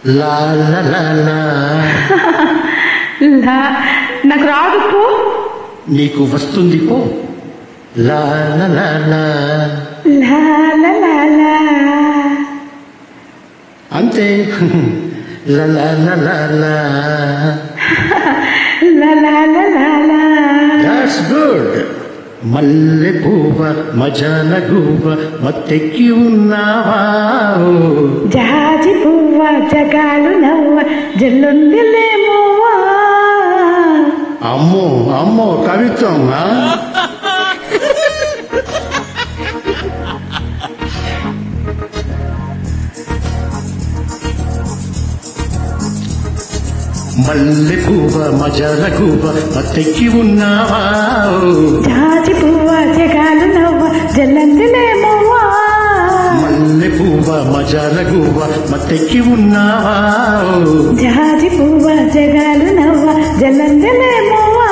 లా లా లా లా. నాకు రాదు పో. నీకు వస్తుంది పో. లా లా లా లా. లా లా లా లా. అంతే. లా లా లా లా లా. లా లా లా లా లా. That's good. మల్లె పువ్వ మజాల గువ్వ మత్తెక్కి ఉన్నావా? జాజి పువ్వ జగాలు నవ్వ జల్లుందిలేమో. అమ్మో అమ్మో కవిత్వం. మల్లె పువ్వ మజాల గువ్వ మత్తెక్కి ఉన్నావా? జాజి పువ్వ జగాలు నవ్వ జల్లందిలేమో. మల్లె పువ్వ మజాల గువ్వ మత్తెక్కి ఉన్నావా? జాజి పువ్వ జగాలు నవ్వ జల్లందిలేమో.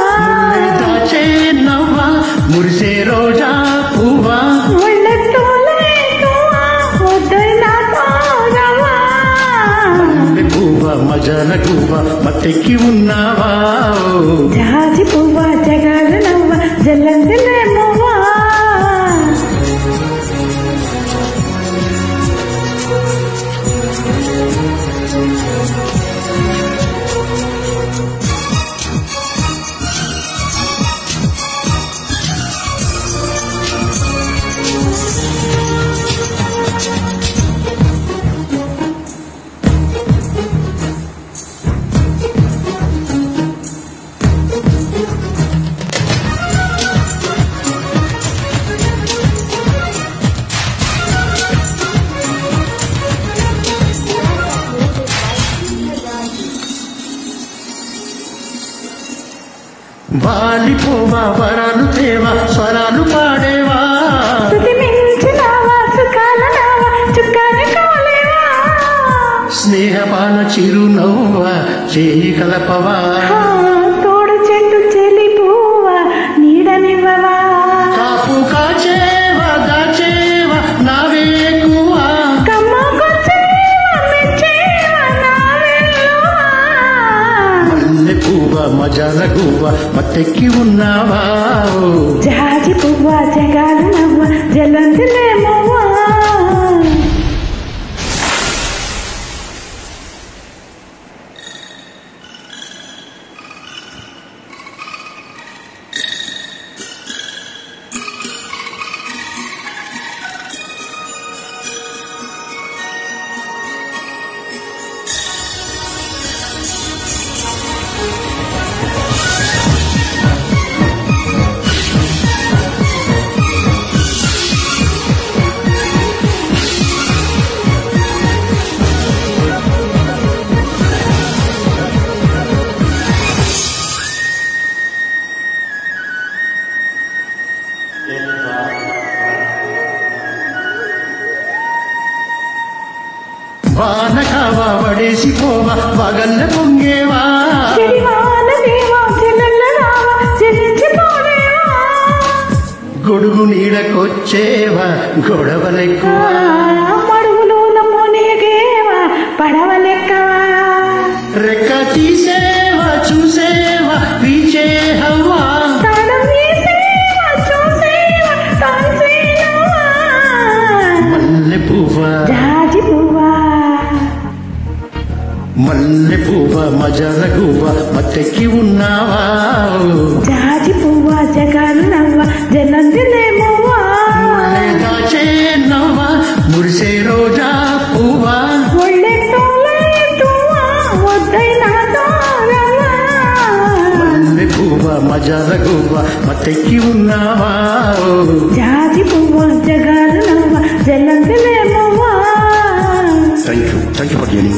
దాచే నవ్వ మురిసే రోజా పువ్వా? మల్లె పువ్వ మజాల గువ్వ మత్తెక్కి ఉన్నావా? జాజి పువ్వ జగాలు నవ్వ జల్లందిలేమో. వాలిపోవా వరాలు తేవా స్వరాలు పాడేవా? స్నేహపాన చిరునవ్వ చేయి కలపవా? తోడు చెట్టు చెలి పువ్వా నీడనివ్వవా? కాపు కాచేవా దాచేవా నావేకువా? మల్లె పువ్వ మజాల గువ్వ మత్తెక్కి ఉన్నావా? జాజి పువ్వ జగాలు నవ్వ జల్లందిలేమో. వానకావా వడేసిపోవా వగల్ల పొంగేవా? గొడుగు నీడకొచ్చేవా గొడవలెక్కువా? మడుగులో నమ్మోనేగేవా పడవలెక్కవా? రెక్క తీసేవా చూసేవా పీచే హవ్వా? మల్లె పువ్వా జాజి పువ్వా మల్లె పువ్వ మజాల గువ్వ మత్తెక్కి ఉన్నావా? జాజి పువ్వ జగాలు నవ్వ జల్లందిలేమో. దాచే నవ్వ మురిసే రోజా పువ్వా? మల్లె పువ్వ మజాల గువ్వ మత్తెక్కి ఉన్నావా? జాజి పువ్వ జగాలు నవ్వ జల్లందిలేమో. Thank you for joining.